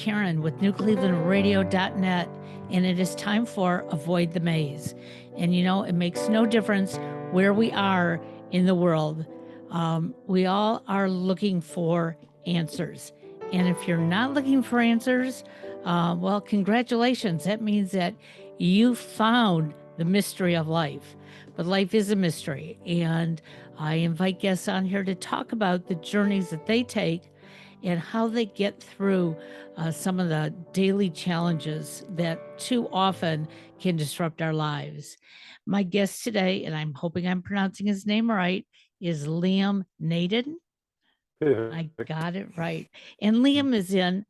Karen with newclevelandradio.net, and it is time for Avoid the Maze. And you know, it makes no difference where we are in the world. We all are looking for answers. And if you're not looking for answers, well, congratulations. That means that you found the mystery of life. But life is a mystery. And I invite guests on here to talk about the journeys that they take and how they get through some of the daily challenges that too often can disrupt our lives. My guest today, and I'm hoping I'm pronouncing his name right, is Liam Naden. I got it right. And Liam is in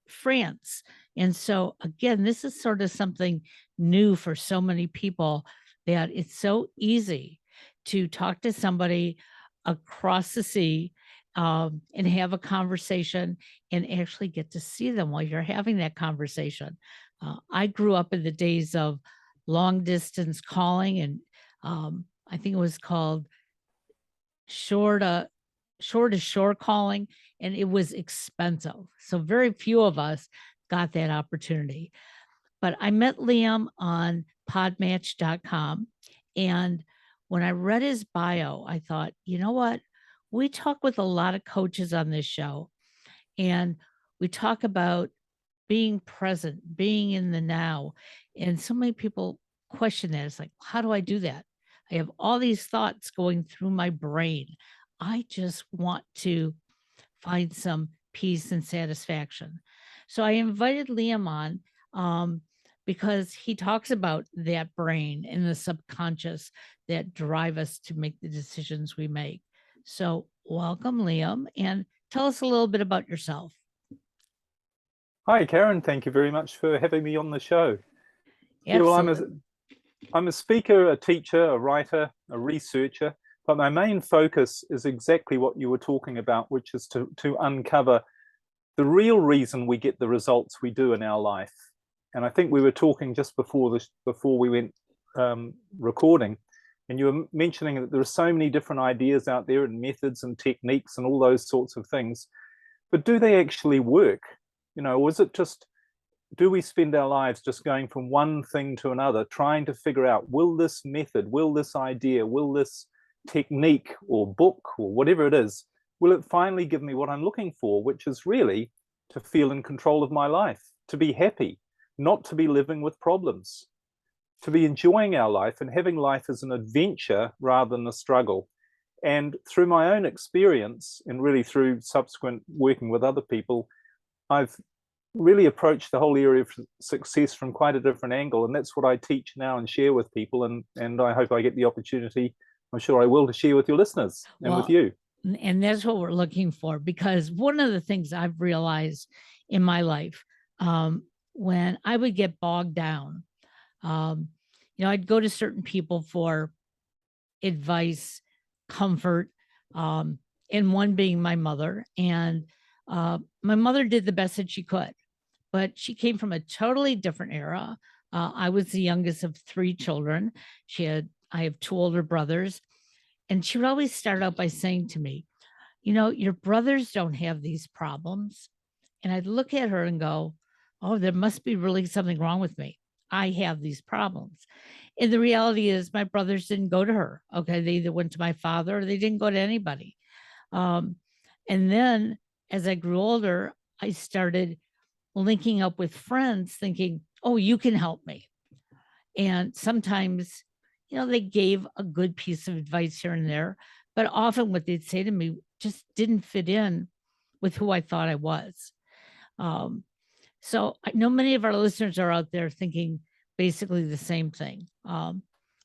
France. And so, again, this is sort of something new for so many people, that it's so easy to talk to somebody across the sea and have a conversation and actually get to see them while you're having that conversation. I grew up in the days of long distance calling, and I think it was called shore to shore calling, and it was expensive. So very few of us got that opportunity. But I met Liam on podmatch.com. And when I read his bio, I thought, you know what? We talk with a lot of coaches on this show, and we talk about being present, being in the now. And so many people question that. It's like, how do I do that? I have all these thoughts going through my brain. I just want to find some peace and satisfaction. So I invited Liam on because he talks about that brain and the subconscious that drive us to make the decisions we make. So welcome, Liam, and tell us a little bit about yourself. Hi, Karen. Thank you very much for having me on the show. Absolutely. Yeah, well, I'm a speaker, a teacher, a writer, a researcher, but my main focus is exactly what you were talking about, which is to uncover the real reason we get the results we do in our life. And I think we were talking just before we went recording, and you were mentioning that there are so many different ideas out there and methods and techniques and all those sorts of things, but do they actually work? You know, or is it just, do we spend our lives just going from one thing to another, trying to figure out, will this method, will this idea, will this technique or book or whatever it is, will it finally give me what I'm looking for, which is really to feel in control of my life, to be happy, not to be living with problems, to be enjoying our life and having life as an adventure rather than a struggle. And through my own experience, and really through subsequent working with other people, I've really approached the whole area of success from quite a different angle. And that's what I teach now and share with people. And I hope I get the opportunity, I'm sure I will, to share with your listeners and with you. And that's what we're looking for, because one of the things I've realized in my life, when I would get bogged down, I'd go to certain people for advice, comfort, and one being my mother. And my mother did the best that she could, but she came from a totally different era. I was the youngest of 3 children. I have 2 older brothers. And she would always start out by saying to me, you know, your brothers don't have these problems. And I'd look at her and go, oh, there must be really something wrong with me. I have these problems. And the reality is my brothers didn't go to her. Okay. They either went to my father or they didn't go to anybody. And then as I grew older, I started linking up with friends thinking, oh, you can help me. And sometimes, they gave a good piece of advice here and there, but often what they'd say to me just didn't fit in with who I thought I was. So I know many of our listeners are out there thinking basically the same thing.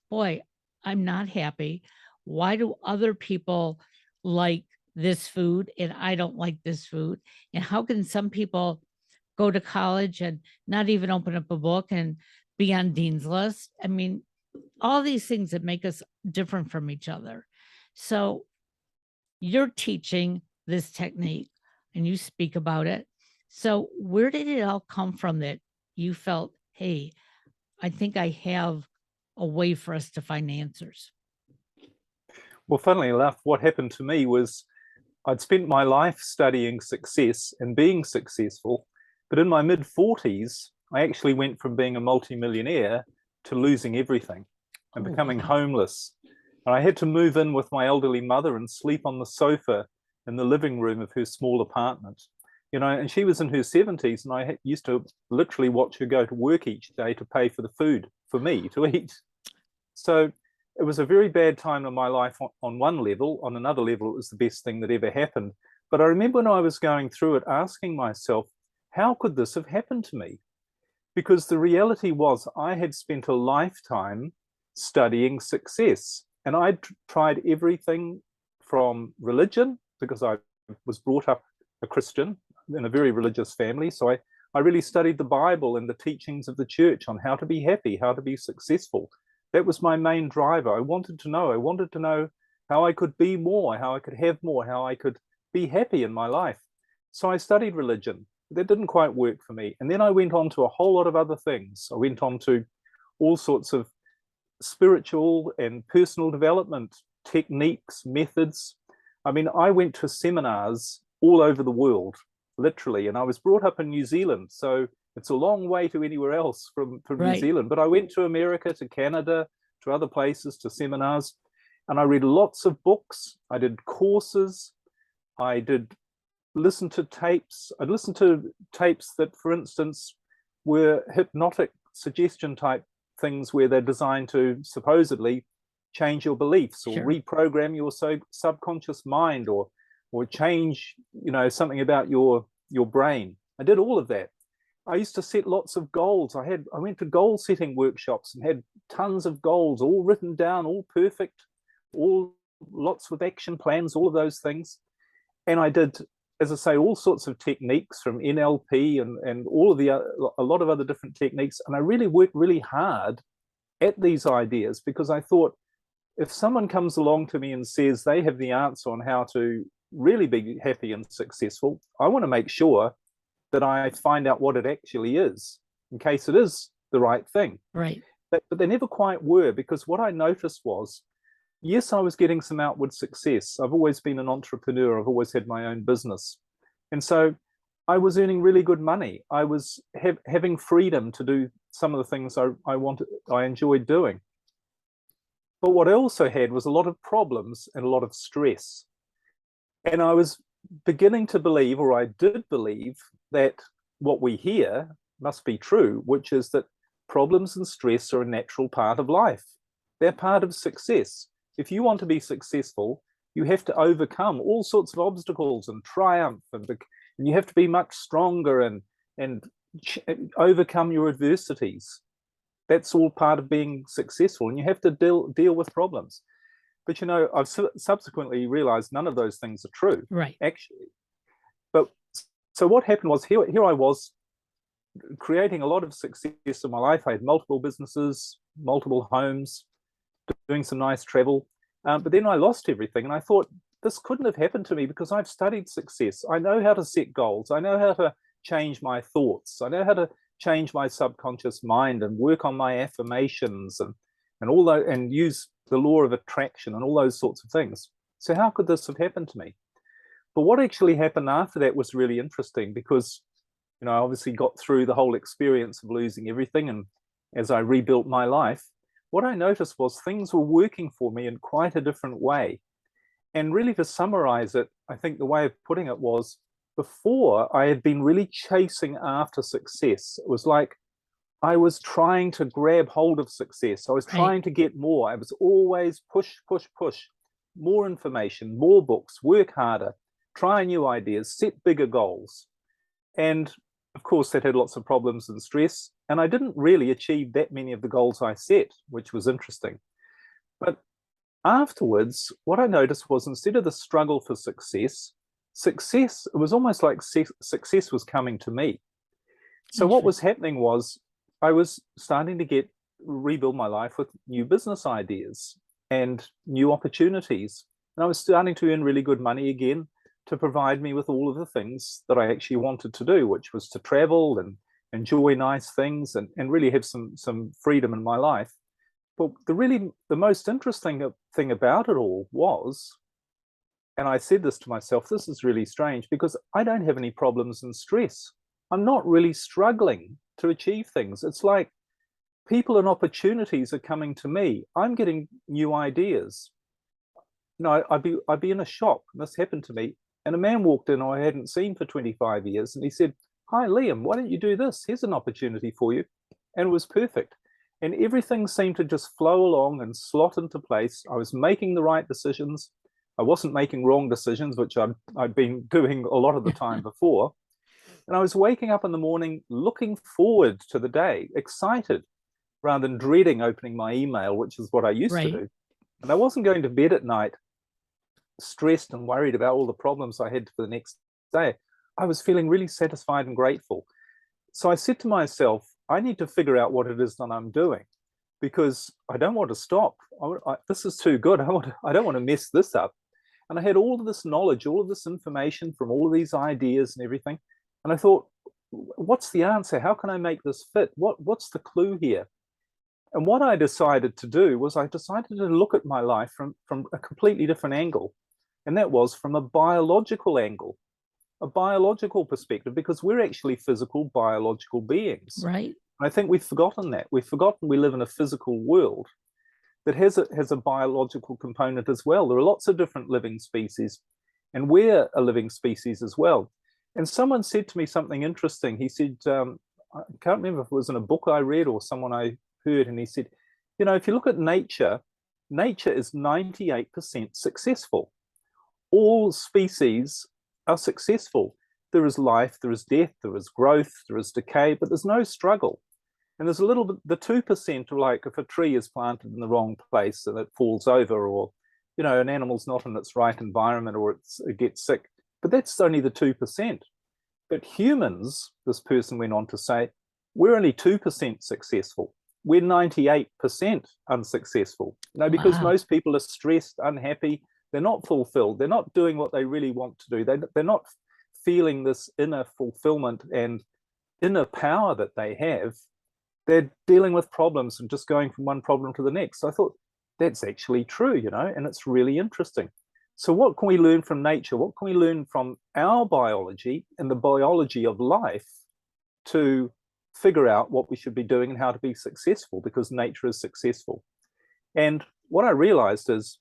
Boy, I'm not happy. Why do other people like this food and I don't like this food? And how can some people go to college and not even open up a book and be on Dean's List? I mean, all these things that make us different from each other. So you're teaching this technique and you speak about it. So where did it all come from that you felt, hey, I think I have a way for us to find answers? Well, funnily enough, what happened to me was I'd spent my life studying success and being successful, But in my mid-40s, I actually went from being a multimillionaire to losing everything and becoming homeless. And I had to move in with my elderly mother and sleep on the sofa in the living room of her small apartment. And she was in her 70s, and I used to literally watch her go to work each day to pay for the food for me to eat. So it was a very bad time in my life on one level. On another level, it was the best thing that ever happened. But I remember when I was going through it, asking myself, how could this have happened to me? Because the reality was I had spent a lifetime studying success, and I'd tried everything from religion, because I was brought up a Christian in a very religious family. So I really studied the Bible and the teachings of the church on how to be happy, how to be successful. That was my main driver. I wanted to know how I could be more, how I could have more, how I could be happy in my life. So I studied religion. That didn't quite work for me. And then I went on to a whole lot of other things. I went on to all sorts of spiritual and personal development techniques, methods. I mean, I went to seminars all over the world, literally, and I was brought up in New Zealand, so it's a long way to anywhere else from New Zealand. But I went to America, to Canada, to other places, to seminars, and I read lots of books. I did courses. I did listen to tapes. I'd listen to tapes that, for instance, were hypnotic suggestion type things where they're designed to supposedly change your beliefs or reprogram your subconscious mind, or change something about your brain. I did all of that. I used to set lots of goals. I went to goal setting workshops and had tons of goals all written down, all perfect, all lots of action plans, all of those things. And I did, as I say, all sorts of techniques from NLP and all of a lot of other different techniques. And I really worked really hard at these ideas, because I thought, if someone comes along to me and says they have the answer on how to really be happy and successful, I want to make sure that I find out what it actually is, in case it is the right thing. Right. But they never quite were, because what I noticed was, yes, I was getting some outward success. I've always been an entrepreneur. I've always had my own business. And so I was earning really good money. I was having freedom to do some of the things I enjoyed doing. But what I also had was a lot of problems and a lot of stress. And I was beginning to believe, or I did believe, that what we hear must be true, which is that problems and stress are a natural part of life. They're part of success. If you want to be successful, you have to overcome all sorts of obstacles and triumph, and you have to be much stronger and overcome your adversities. That's all part of being successful, and you have to deal with problems. But I've subsequently realized none of those things are true, actually. But so what happened was, here I was creating a lot of success in my life. I had multiple businesses, multiple homes, doing some nice travel. But then I lost everything, and I thought, this couldn't have happened to me, because I've studied success. I know how to set goals. I know how to change my thoughts. I know how to change my subconscious mind and work on my affirmations and all that, and use the law of attraction and all those sorts of things. So how could this have happened to me? But what actually happened after that was really interesting, because I obviously got through the whole experience of losing everything, and as I rebuilt my life, what I noticed was things were working for me in quite a different way. And really, to summarize it, I think the way of putting it was, before, I had been really chasing after success. It was like I was trying to grab hold of success. I was trying to get more. I was always push, more information, more books, work harder, try new ideas, set bigger goals. And of course, that had lots of problems and stress. And I didn't really achieve that many of the goals I set, which was interesting. But afterwards, what I noticed was, instead of the struggle for success, it was almost like success was coming to me. So what was happening was, I was starting to rebuild my life with new business ideas and new opportunities. And I was starting to earn really good money again, to provide me with all of the things that I actually wanted to do, which was to travel and enjoy nice things and really have some freedom in my life. But the most interesting thing about it all was, and I said this to myself, this is really strange, because I don't have any problems and stress. I'm not really struggling to achieve things. It's like people and opportunities are coming to me. I'm getting new ideas. I'd be in a shop, and this happened to me, and a man walked in I hadn't seen for 25 years, and he said, "Hi, Liam, why don't you do this? Here's an opportunity for you." And it was perfect. And everything seemed to just flow along and slot into place. I was making the right decisions. I wasn't making wrong decisions, which I'd been doing a lot of the time before. And I was waking up in the morning looking forward to the day, excited, rather than dreading opening my email, which is what I used to do. And I wasn't going to bed at night stressed and worried about all the problems I had for the next day. I was feeling really satisfied and grateful. So I said to myself, I need to figure out what it is that I'm doing, because I don't want to stop. This is too good. I don't want to mess this up. And I had all of this knowledge, all of this information from all of these ideas and everything. And I thought, what's the answer? How can I make this fit? What's the clue here? And what I decided to do was I decided to look at my life from a completely different angle. And that was from a biological angle, a biological perspective, because we're actually physical, biological beings. Right. And I think we've forgotten that. We've forgotten we live in a physical world that has a biological component as well. There are lots of different living species, and we're a living species as well. And someone said to me something interesting. He said, I can't remember if it was in a book I read or someone I heard, and he said, if you look at nature, nature is 98% successful. All species are successful. There is life, there is death, there is growth, there is decay, but there's no struggle. And there's a little bit, the 2% are like if a tree is planted in the wrong place and it falls over, or, an animal's not in its right environment, or it gets sick. But that's only the 2%. But humans, this person went on to say, we're only 2% successful. We're 98% unsuccessful. Because most people are stressed, unhappy, they're not fulfilled. They're not doing what they really want to do. They're not feeling this inner fulfillment and inner power that they have. They're dealing with problems and just going from one problem to the next. So I thought, that's actually true, and it's really interesting. So what can we learn from nature? What can we learn from our biology and the biology of life to figure out what we should be doing and how to be successful, because nature is successful? And what I realized is,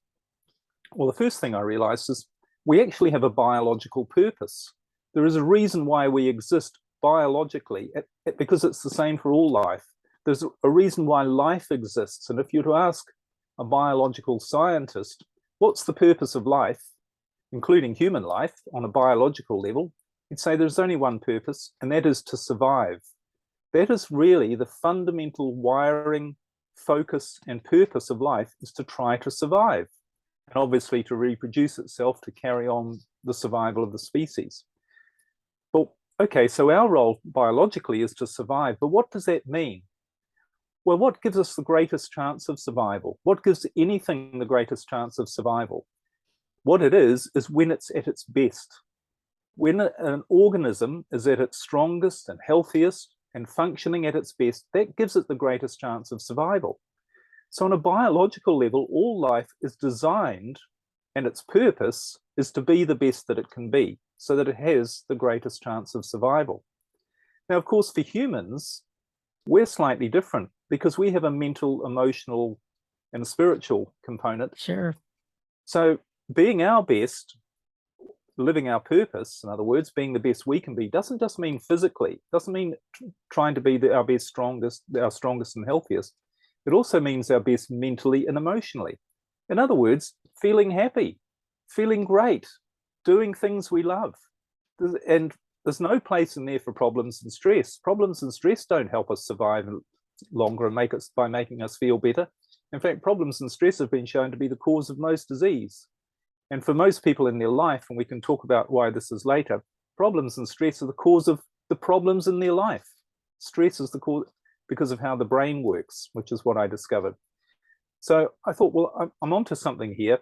well, the first thing I realized is we actually have a biological purpose. There is a reason why we exist biologically, because it's the same for all life. There's a reason why life exists. And if you were to ask a biological scientist, what's the purpose of life, including human life, on a biological level, he'd say there's only one purpose, and that is to survive. That is really the fundamental wiring, focus, and purpose of life, is to try to survive. And obviously to reproduce itself, to carry on the survival of the species. Well, okay, so our role biologically is to survive, but what does that mean? Well, what gives us the greatest chance of survival? What gives anything the greatest chance of survival? What it is when it's at its best. When an organism is at its strongest and healthiest and functioning at its best, that gives it the greatest chance of survival. So on a biological level, all life is designed, and its purpose is to be the best that it can be, so that it has the greatest chance of survival. Now, of course, for humans, we're slightly different, because we have a mental, emotional, and spiritual component. Sure. So being our best, living our purpose, in other words, being the best we can be, doesn't just mean physically, doesn't mean trying to be our best, strongest, our strongest and healthiest. It also means our best mentally and emotionally. In other words, feeling happy, feeling great, doing things we love. And there's no place in there for problems and stress. Problems and stress don't help us survive longer and by making us feel better. In fact, problems and stress have been shown to be the cause of most disease. And for most people in their life, and we can talk about why this is later, problems and stress are the cause of the problems in their life. Stress is the cause because of how the brain works, which is what I discovered. So I thought, well, I'm onto something here.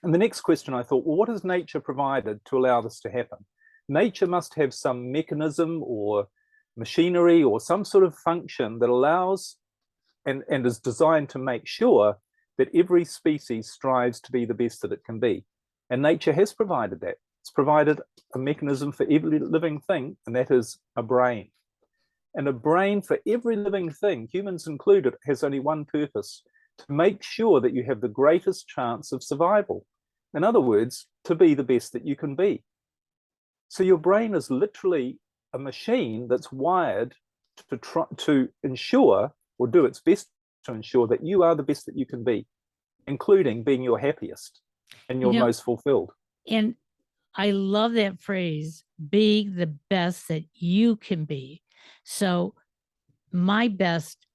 And the next question I thought, well, what has nature provided to allow this to happen? Nature must have some mechanism or machinery or some sort of function that allows and is designed to make sure that every species strives to be the best that it can be. And nature has provided that. It's provided a mechanism for every living thing, and that is a brain. And a brain for every living thing, humans included, has only one purpose: to make sure that you have the greatest chance of survival. In other words, to be the best that you can be. So your brain is literally a machine that's wired to try to ensure, or do its best to ensure, that you are the best that you can be, including being your happiest and your most fulfilled. And I love that phrase, being the best that you can be. So my best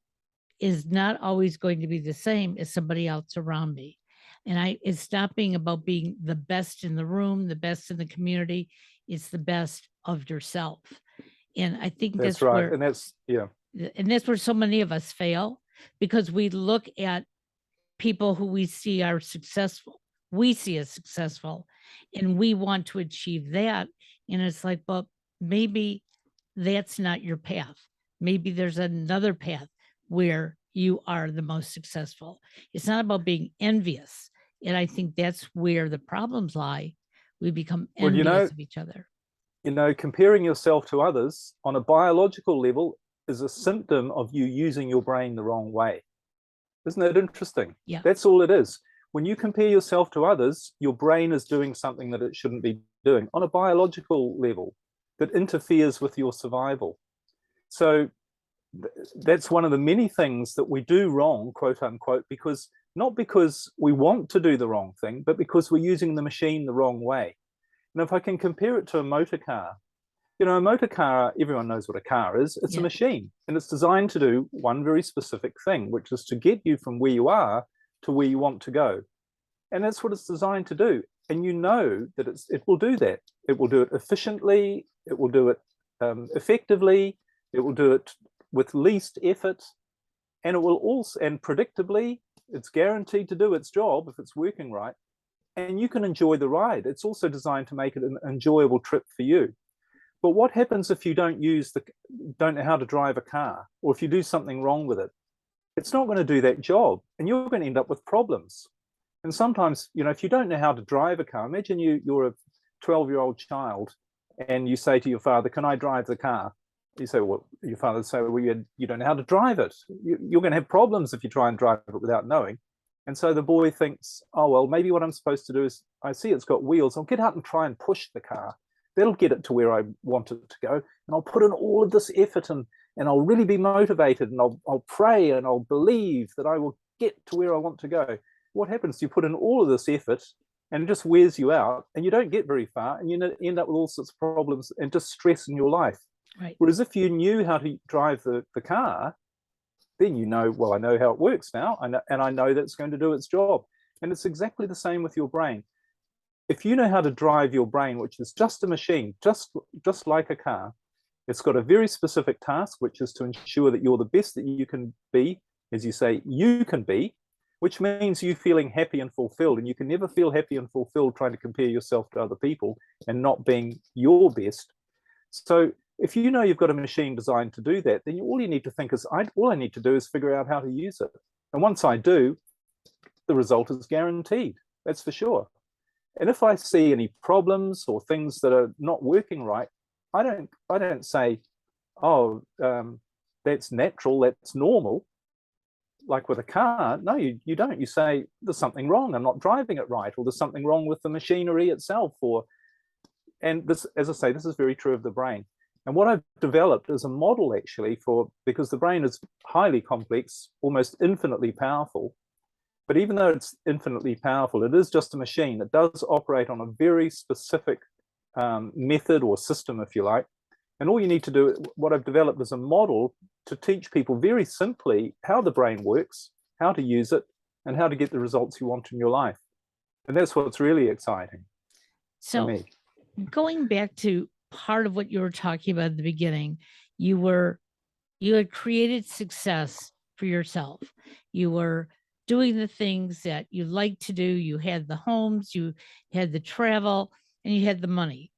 is not always going to be the same as somebody else around me. And it's not being about being the best in the room, the best in the community. It's the best of yourself. And I think that's right. Where, and that's where so many of us fail, because we look at people who we see are successful. We see as successful, and we want to achieve that. And it's like, well, maybe that's not your path. Maybe there's another path where you are the most successful. It's not about being envious. And I think that's where the problems lie. We become envious of each other. Comparing yourself to others on a biological level is a symptom of you using your brain the wrong way. Isn't that interesting? Yeah. That's all it is. When you compare yourself to others, your brain is doing something that it shouldn't be doing on a biological level that interferes with your survival. So that's one of the many things that we do wrong, quote unquote, because not because we want to do the wrong thing, but because we're using the machine the wrong way. And if I can compare it to a motor car, a motor car, everyone knows what a car is. It's a machine, and it's designed to do one very specific thing, which is to get you from where you are to where you want to go. And that's what it's designed to do. And you know that it will do that. It will do it efficiently. It will do it effectively. It will do it with least effort. And it will also, and predictably, it's guaranteed to do its job if it's working right. And you can enjoy the ride. It's also designed to make it an enjoyable trip for you. But what happens if you don't know how to drive a car, or if you do something wrong with it? It's not going to do that job, and you're going to end up with problems. And sometimes, if you don't know how to drive a car, imagine you're a 12-year-old child, and you say to your father, "Can I drive the car?" You say, "Well," your father say, "Well, you don't know how to drive it. You're going to have problems if you try and drive it without knowing." And so the boy thinks, "Oh, well, maybe what I'm supposed to do is, I see it's got wheels. I'll get out and try and push the car. That'll get it to where I want it to go. And I'll put in all of this effort, and I'll really be motivated, and I'll pray, and I'll believe that I will get to where I want to go." What happens? You put in all of this effort, and it just wears you out, and you don't get very far, and you end up with all sorts of problems and just stress in your life. Right. Whereas if you knew how to drive the car, then well, I know how it works now, and I know that it's going to do its job. And it's exactly the same with your brain. If you know how to drive your brain, which is just a machine, just like a car, it's got a very specific task, which is to ensure that you're the best that you can be, as you say, you can be, which means you feeling happy and fulfilled. And you can never feel happy and fulfilled trying to compare yourself to other people and not being your best. So if you know you've got a machine designed to do that, then all you need to think is, all I need to do is figure out how to use it. And once I do, the result is guaranteed. That's for sure. And if I see any problems or things that are not working right, I don't say, "Oh, that's natural, that's normal," like with a car. No, you don't. You say, "There's something wrong. I'm not driving it right," or "There's something wrong with the machinery itself." And this, as I say, this is very true of the brain. And what I've developed is a model, actually, because the brain is highly complex, almost infinitely powerful. But even though it's infinitely powerful, it is just a machine. It does operate on a very specific method or system, if you like. And all you need to do, what I've developed is a model to teach people very simply how the brain works, how to use it, and how to get the results you want in your life. And that's what's really exciting for me. Going back to part of what you were talking about at the beginning, you had created success for yourself. You were doing the things that you like to do. You had the homes, you had the travel, and you had the money.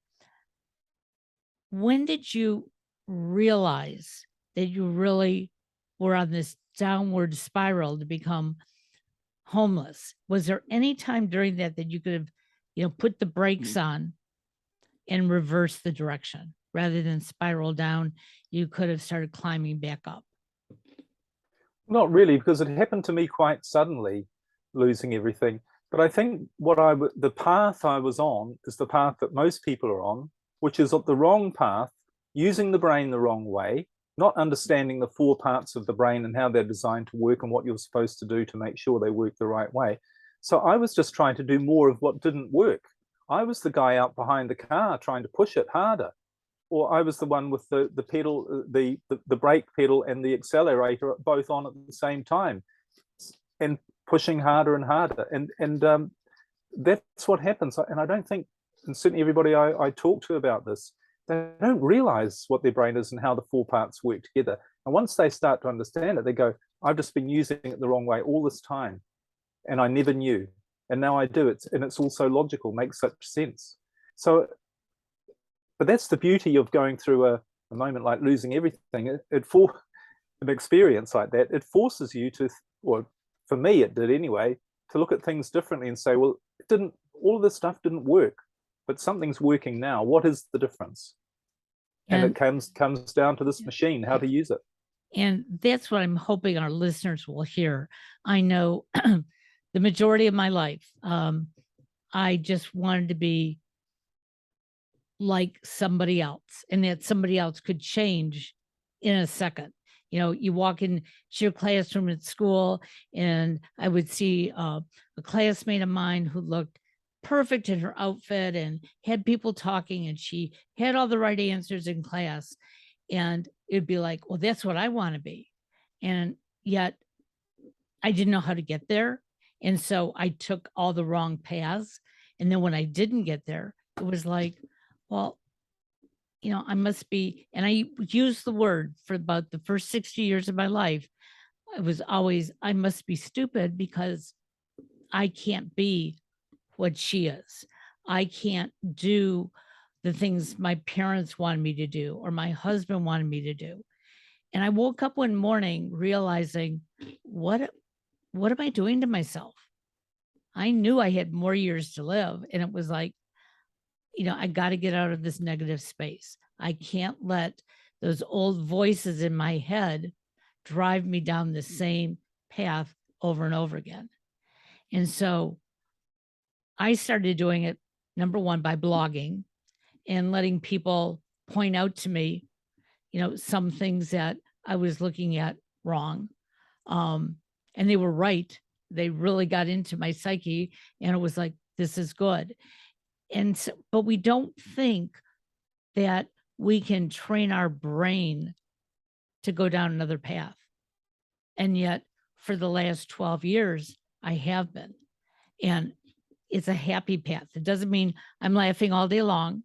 When did you realize that you really were on this downward spiral to become homeless? Was there any time during that you could have, put the brakes on and reverse the direction. Rather than spiral down, you could have started climbing back up. Not really, because it happened to me quite suddenly, losing everything. But I think the path I was on is the path that most people are on, which is the wrong path, using the brain the wrong way, not understanding the 4 parts of the brain and how they're designed to work and what you're supposed to do to make sure they work the right way. So I was just trying to do more of what didn't work. I was the guy out behind the car trying to push it harder, or I was the one with the pedal, the brake pedal and the accelerator both on at the same time, and pushing harder and harder. And that's what happens. And I don't think, and certainly everybody I talk to about this, they don't realize what their brain is and how the 4 parts work together. And once they start to understand it, they go, I've just been using it the wrong way all this time, and I never knew. And now I do. And it's also logical, makes such sense. So, but that's the beauty of going through a moment like losing everything. An experience like that, it forces you to, or for me it did anyway, to look at things differently and say, well, all of this stuff didn't work, but something's working now. What is the difference? And it comes down to this machine, how to use it. And that's what I'm hoping our listeners will hear. I know the majority of my life, I just wanted to be like somebody else, and that somebody else could change in a second. You know, you walk into your classroom at school, and I would see a classmate of mine who looked perfect in her outfit and had people talking, and she had all the right answers in class. And it'd be like, well, that's what I want to be. And yet I didn't know how to get there. And so I took all the wrong paths. And then when I didn't get there, it was like, well, you know, I must be, and I used the word for about the first 60 years of my life. It was always, I must be stupid because I can't be what she is. I can't do the things my parents wanted me to do or my husband wanted me to do. And I woke up one morning realizing, what am I doing to myself? I knew I had more years to live. And it was like, you know, I got to get out of this negative space. I can't let those old voices in my head drive me down the same path over and over again. And so I started doing it, number one, by blogging and letting people point out to me, you know, some things that I was looking at wrong. And they were right. They really got into my psyche, and it was like, this is good. And so, but we don't think that we can train our brain to go down another path. And yet for the last 12 years, I have been. And it's a happy path. It doesn't mean I'm laughing all day long,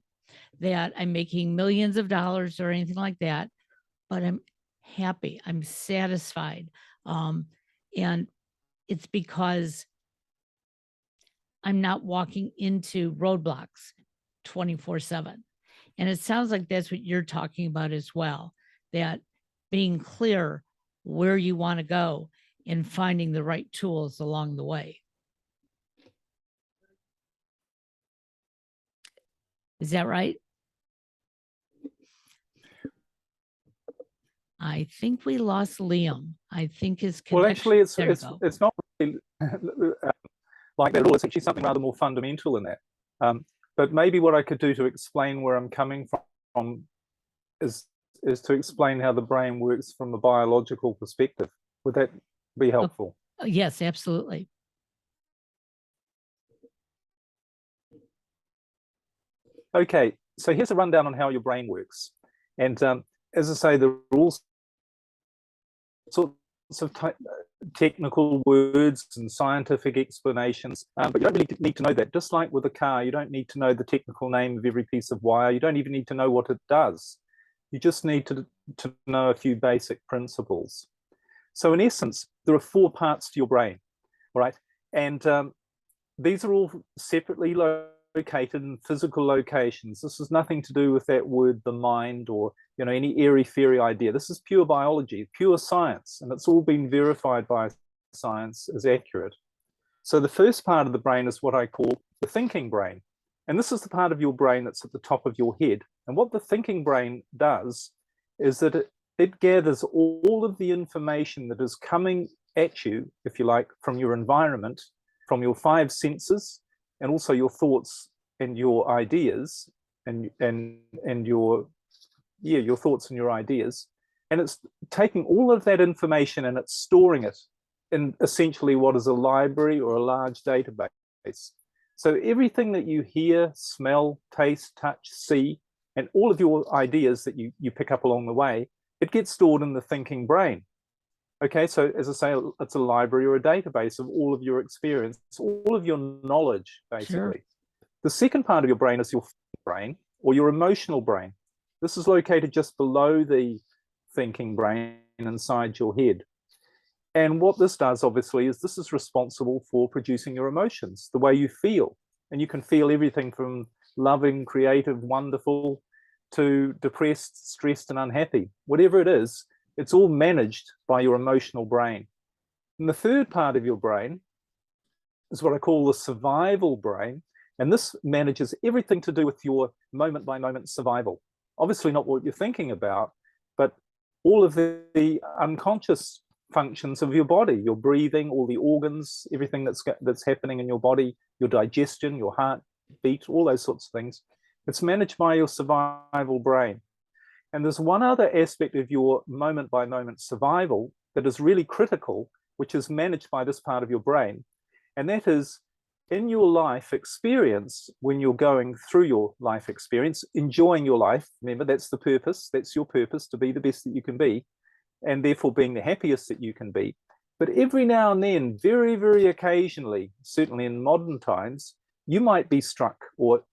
that I'm making millions of dollars or anything like that, but I'm happy. I'm satisfied. And it's because I'm not walking into roadblocks 24/7. And it sounds like that's what you're talking about as well, that being clear where you want to go and finding the right tools along the way. Is that right? I think we lost Liam. I think his connection. Well, actually, it's not really like that at all. It's actually something rather more fundamental in that. But maybe what I could do to explain where I'm coming from is to explain how the brain works from a biological perspective. Would that be helpful? Oh, yes, absolutely. Okay, so here's a rundown on how your brain works. And as I say, there are all sorts of technical words and scientific explanations, but you don't really need to know that. Just like with a car, you don't need to know the technical name of every piece of wire. You don't even need to know what it does. You just need to know a few basic principles. So in essence, there are 4 parts to your brain, all right? And these are all separately located in physical locations. This has nothing to do with that word, the mind, or any airy-fairy idea. This is pure biology, pure science, and it's all been verified by science as accurate. So the first part of the brain is what I call the thinking brain. And this is the part of your brain that's at the top of your head. And what the thinking brain does is that it gathers all of the information that is coming at you, if you like, from your environment, from your five senses, and also your thoughts and your ideas, and your thoughts and your ideas. And it's taking all of that information and it's storing it in essentially what is a library or a large database. So everything that you hear, smell, taste, touch, see, and all of your ideas that you pick up along the way, it gets stored in the thinking brain. Okay, so as I say, it's a library or a database of all of your experience, all of your knowledge, basically. Sure. The second part of your brain is your brain or your emotional brain. This is located just below the thinking brain inside your head. And what this does, obviously, is this is responsible for producing your emotions, the way you feel. And you can feel everything from loving, creative, wonderful, to depressed, stressed, and unhappy. Whatever it is, it's all managed by your emotional brain. And the third part of your brain is what I call the survival brain. And this manages everything to do with your moment-by-moment survival. Obviously not what you're thinking about, but all of the unconscious functions of your body, your breathing, all the organs, everything that's happening in your body, your digestion, your heartbeat, all those sorts of things. It's managed by your survival brain. And there's one other aspect of your moment-by-moment survival that is really critical, which is managed by this part of your brain. And that is in your life experience, when you're going through your life experience, enjoying your life. Remember, that's the purpose. That's your purpose, to be the best that you can be, and therefore being the happiest that you can be. But every now and then, very, very occasionally, certainly in modern times, you might be struck or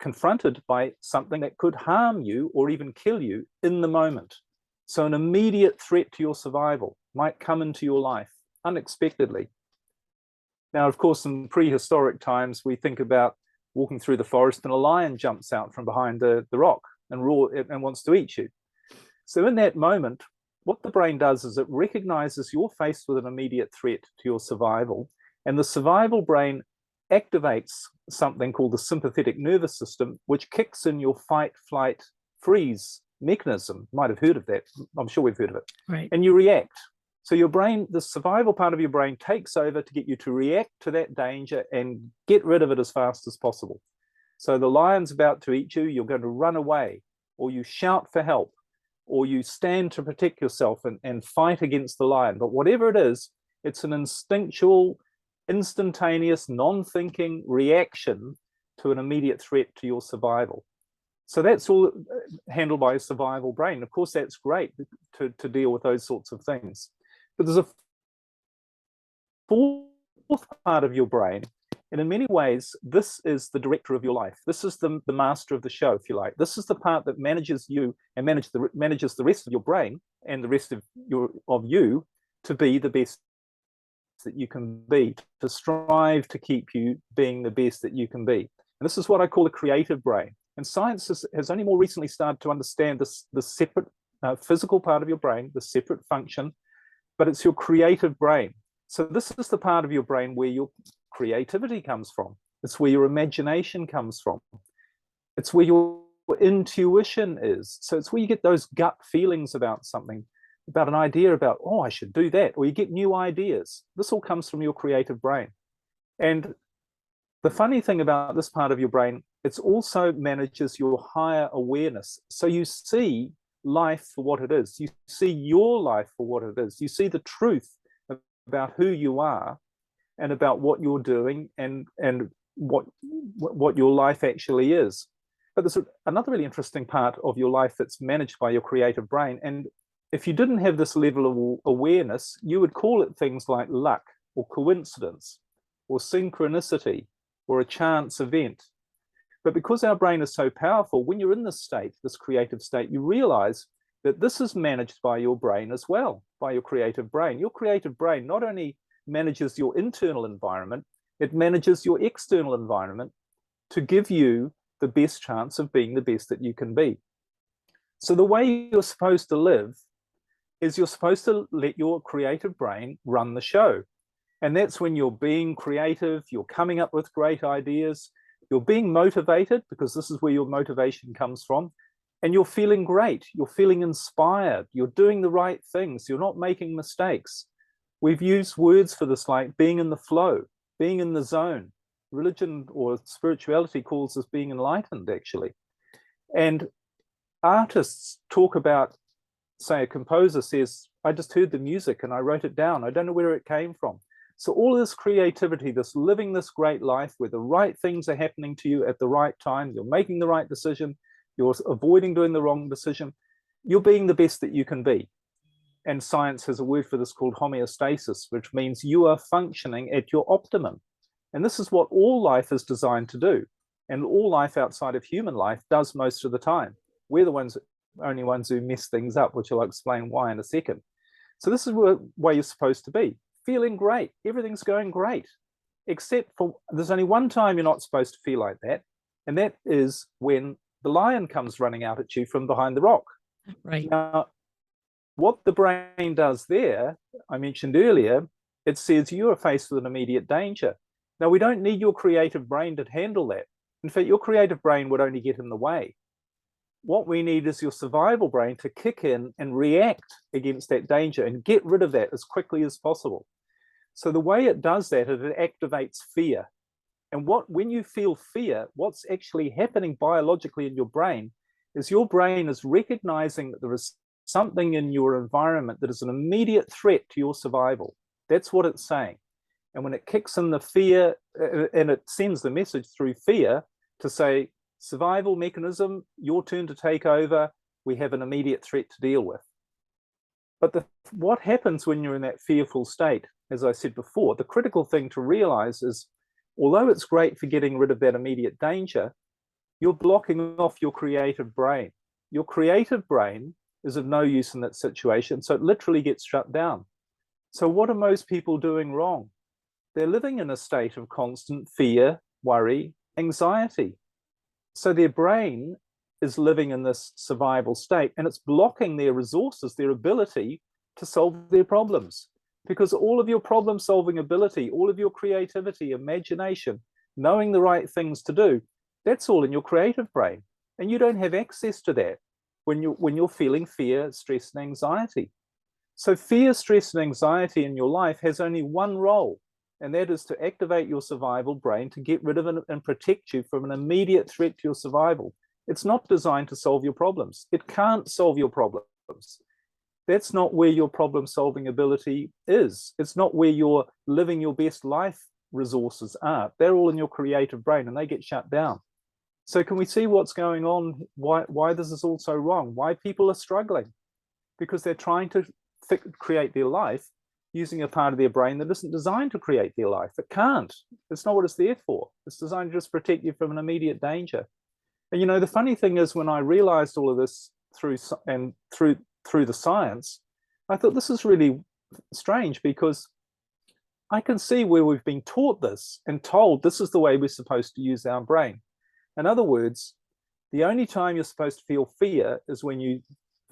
confronted by something that could harm you or even kill you in the moment. So an immediate threat to your survival might come into your life unexpectedly. Now, of course, in prehistoric times, we think about walking through the forest and a lion jumps out from behind the rock and wants to eat you. So in that moment, what the brain does is it recognizes you're faced with an immediate threat to your survival, and the survival brain activates something called the sympathetic nervous system, which kicks in your fight, flight, freeze mechanism. You might have heard of that. I'm sure we've heard of it. Right. And you react. So your brain, the survival part of your brain, takes over to get you to react to that danger and get rid of it as fast as possible. So the lion's about to eat you, you're going to run away, or you shout for help, or you stand to protect yourself and fight against the lion. But whatever it is, it's an instinctual, instantaneous, non-thinking reaction to an immediate threat to your survival. So that's all handled by a survival brain. Of course, that's great to deal with those sorts of things. But there's a fourth part of your brain, and in many ways, this is the director of your life. This is the master of the show, if you like. This is the part that manages you and manages the rest of your brain and the rest of you to be the best that you can be, to strive to keep you being the best that you can be. And this is what I call the creative brain. And science has only more recently started to understand the separate physical part of your brain, the separate function, but it's your creative brain. So this is the part of your brain where your creativity comes from. It's where your imagination comes from. It's where your intuition is. So it's where you get those gut feelings about something, about an idea about, oh, I should do that, or you get new ideas. This all comes from your creative brain. And the funny thing about this part of your brain, it also manages your higher awareness. So you see life for what it is. You see your life for what it is. You see the truth about who you are and about what you're doing and what your life actually is. But there's another really interesting part of your life that's managed by your creative brain. And if you didn't have this level of awareness, you would call it things like luck or coincidence or synchronicity or a chance event. But because our brain is so powerful, when you're in this state, this creative state, you realize that this is managed by your brain as well, by your creative brain. Your creative brain not only manages your internal environment, it manages your external environment to give you the best chance of being the best that you can be. So the way you're supposed to live is you're supposed to let your creative brain run the show. And that's when you're being creative, you're coming up with great ideas, You're being motivated, because this is where your motivation comes from, and you're feeling great. You're feeling inspired. You're doing the right things. You're not making mistakes. We've used words for this, like being in the flow, being in the zone. Religion or spirituality calls this being enlightened, actually. And artists talk about, say, a composer says, I just heard the music and I wrote it down. I don't know where it came from. So all this creativity, this living this great life where the right things are happening to you at the right time, you're making the right decision, you're avoiding doing the wrong decision, you're being the best that you can be. And science has a word for this called homeostasis, which means you are functioning at your optimum. And this is what all life is designed to do. And all life outside of human life does most of the time. We're the only ones who mess things up, which I'll explain why in a second. So this is where you're supposed to be. Feeling great. Everything's going great. Except for there's only one time you're not supposed to feel like that. And that is when the lion comes running out at you from behind the rock. Right. Now, what the brain does there, I mentioned earlier, it says you are faced with an immediate danger. Now, we don't need your creative brain to handle that. In fact, your creative brain would only get in the way. What we need is your survival brain to kick in and react against that danger and get rid of that as quickly as possible. So the way it does that is it activates fear. And when you feel fear, what's actually happening biologically in your brain is your brain is recognizing that there is something in your environment that is an immediate threat to your survival. That's what it's saying. And when it kicks in the fear, and it sends the message through fear to say, survival mechanism, your turn to take over, we have an immediate threat to deal with. But what happens when you're in that fearful state, as I said before, the critical thing to realize is, although it's great for getting rid of that immediate danger, you're blocking off your creative brain. Your creative brain is of no use in that situation, so it literally gets shut down. So what are most people doing wrong? They're living in a state of constant fear, worry, anxiety. So their brain is living in this survival state, and it's blocking their resources, their ability to solve their problems. Because all of your problem-solving ability, all of your creativity, imagination, knowing the right things to do, that's all in your creative brain. And you don't have access to that when you're feeling fear, stress, and anxiety. So fear, stress, and anxiety in your life has only one role, and that is to activate your survival brain to get rid of and protect you from an immediate threat to your survival. It's not designed to solve your problems. It can't solve your problems. That's not where your problem-solving ability is. It's not where you're living your best life resources are. They're all in your creative brain, and they get shut down. So can we see what's going on, why this is all so wrong, why people are struggling? Because they're trying to create their life using a part of their brain that isn't designed to create their life. It can't. It's not what it's there for. It's designed to just protect you from an immediate danger. And the funny thing is, when I realized all of this through the science, I thought this is really strange, because I can see where we've been taught this and told this is the way we're supposed to use our brain. In other words, the only time you're supposed to feel fear is when you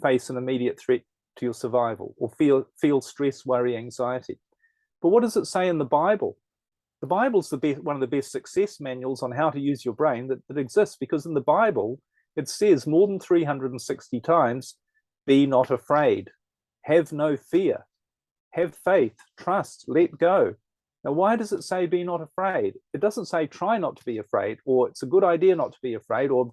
face an immediate threat to your survival, or feel stress, worry, anxiety. But what does it say in the Bible? The Bible's one of the best success manuals on how to use your brain that exists, because in the Bible, it says more than 360 times, be not afraid, have no fear, have faith, trust, let go. Now, why does it say be not afraid? It doesn't say try not to be afraid, or it's a good idea not to be afraid, or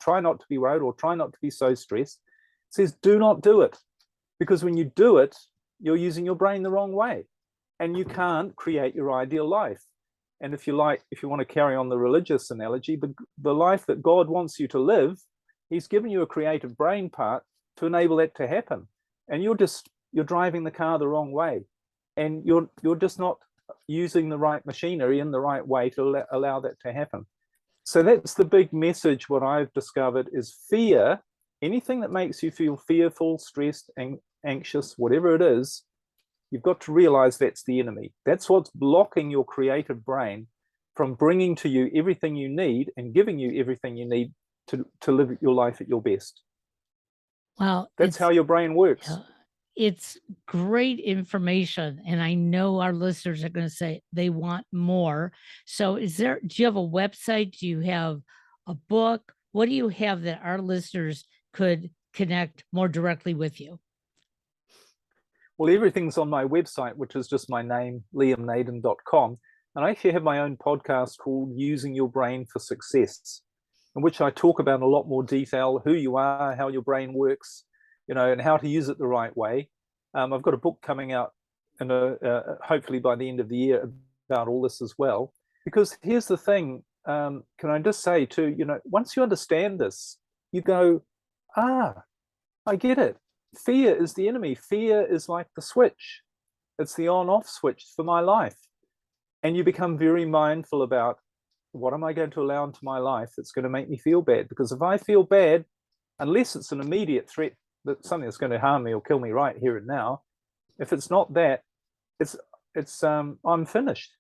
try not to be worried, or try not to be so stressed. It says do not do it, because when you do it, you're using your brain the wrong way, and you can't create your ideal life. And if you want to carry on the religious analogy, the life that God wants you to live, he's given you a creative brain part to enable that to happen. And you're driving the car the wrong way, and you're just not using the right machinery in the right way to allow that to happen. So that's the big message. What I've discovered is fear, anything that makes you feel fearful, stressed, anxious, whatever it is, you've got to realize that's the enemy. That's what's blocking your creative brain from bringing to you everything you need and giving you everything you need to live your life at your best. Well, that's how your brain works. Yeah, it's great information, and I know our listeners are going to say they want more. So do you have a website? Do you have a book? What do you have that our listeners could connect more directly with you? Well, everything's on my website, which is just my name, liamnaden.com. And I actually have my own podcast called Using Your Brain for Success, in which I talk about in a lot more detail who you are, how your brain works, and how to use it the right way. I've got a book coming out, and hopefully by the end of the year, about all this as well. Because here's the thing, can I just say too, once you understand this, you go, I get it. Fear is the enemy. Fear is like the switch. It's the on-off switch for my life. And you become very mindful about, what am I going to allow into my life that's going to make me feel bad? Because if I feel bad, unless it's an immediate threat, that something that's going to harm me or kill me right here and now, if it's not that, I'm finished.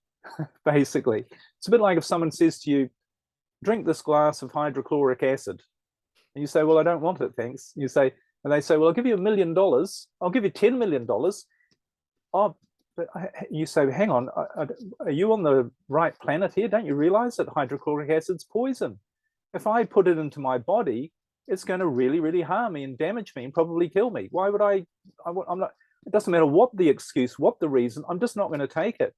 Basically, it's a bit like if someone says to you, drink this glass of hydrochloric acid, and you say, well, I don't want it, thanks. And they say, well, I'll give you $1 million. I'll give you $10 million. Oh, but you say, hang on, are you on the right planet here? Don't you realize that hydrochloric acid's poison? If I put it into my body, it's going to really, really harm me and damage me and probably kill me. Why would I'm not, it doesn't matter what the excuse, what the reason, I'm just not going to take it.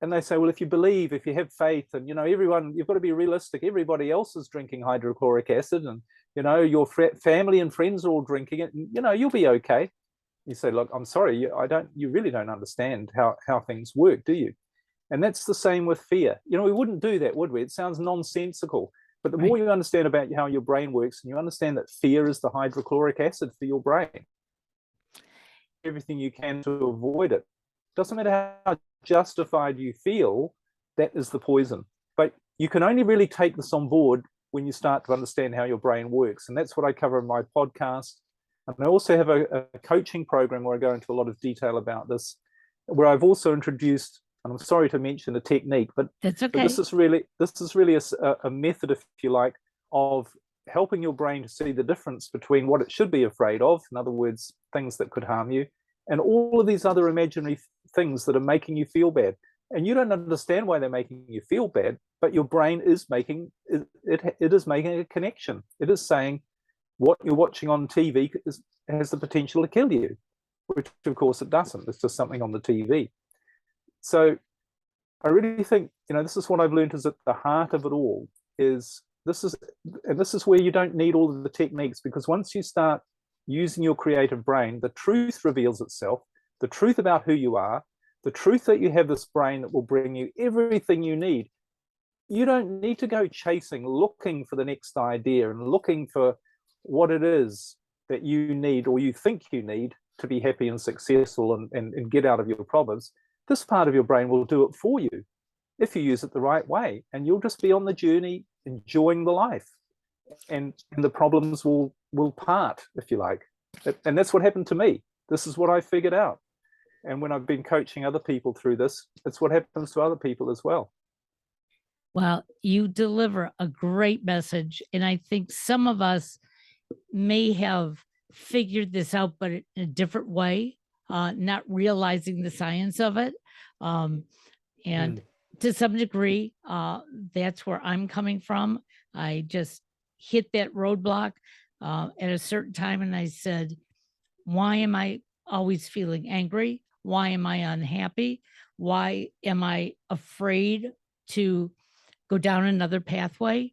And they say, well, if you believe, if you have faith, and everyone, you've got to be realistic. Everybody else is drinking hydrochloric acid, and your family and friends are all drinking it, and you'll be okay. You say, look, I'm sorry, you really don't understand how things work, do you? And that's the same with fear. We wouldn't do that, would we? It sounds nonsensical. But the more you understand about how your brain works, and you understand that fear is the hydrochloric acid for your brain, everything you can to avoid it. Doesn't matter how justified you feel, that is the poison. But you can only really take this on board when you start to understand how your brain works. And that's what I cover in my podcast. And I also have a coaching program where I go into a lot of detail about this, where I've also introduced, and I'm sorry to mention a technique, but that's okay. But this is really a method, if you like, of helping your brain to see the difference between what it should be afraid of, in other words, things that could harm you, and all of these other imaginary things that are making you feel bad. And you don't understand why they're making you feel bad, but your brain is making it is making a connection. It is saying what you're watching on TV has the potential to kill you, which of course it doesn't. It's just something on the TV. So I really think, this is what I've learned, is at the heart of it all is this is where you don't need all of the techniques, because once you start using your creative brain, the truth reveals itself, the truth about who you are, the truth that you have this brain that will bring you everything you need. You don't need to go chasing, looking for the next idea and looking for what it is that you need or you think you need to be happy and successful and get out of your problems. This part of your brain will do it for you if you use it the right way, and you'll just be on the journey enjoying the life, and the problems will part, if you like. And that's what happened to me. This is what I figured out. And when I've been coaching other people through this, it's what happens to other people as well. Well, you deliver a great message. And I think some of us may have figured this out, but in a different way, not realizing the science of it. And to some degree, that's where I'm coming from. I just hit that roadblock at a certain time, and I said, why am I always feeling angry? Why am I unhappy? Why am I afraid to go down another pathway?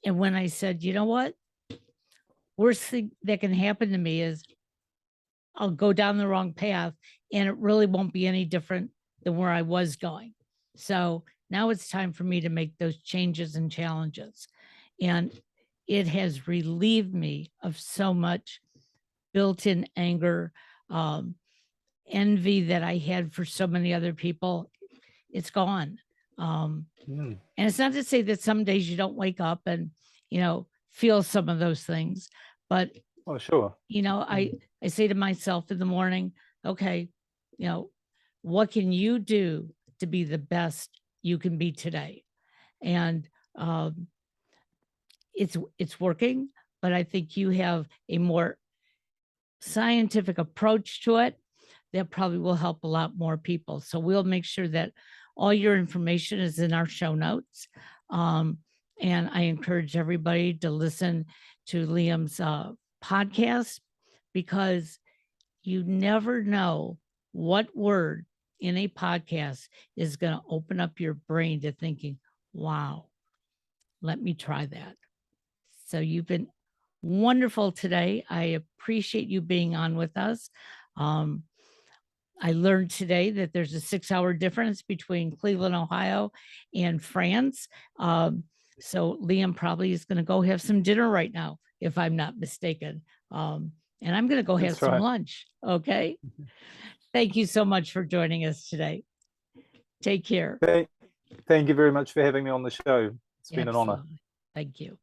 And when I said, you know what? Worst thing that can happen to me is I'll go down the wrong path, and it really won't be any different than where I was going. So now it's time for me to make those changes and challenges. And it has relieved me of so much built-in anger, envy that I had for so many other people. It's gone. And it's not to say that some days you don't wake up and, feel some of those things, but oh, sure. I say to myself in the morning, okay, what can you do to be the best you can be today? And it's working, but I think you have a more scientific approach to it, that probably will help a lot more people. So we'll make sure that all your information is in our show notes. And I encourage everybody to listen to Liam's podcast, because you never know what word in a podcast is going to open up your brain to thinking, wow, let me try that. So you've been wonderful today. I appreciate you being on with us. I learned today that there's a 6-hour difference between Cleveland, Ohio and France. So Liam probably is going to go have some dinner right now, if I'm not mistaken. And I'm going to go have That's some right. lunch. Okay. Thank you so much for joining us today. Take care. Thank you very much for having me on the show. It's been an honor. Absolutely. Thank you.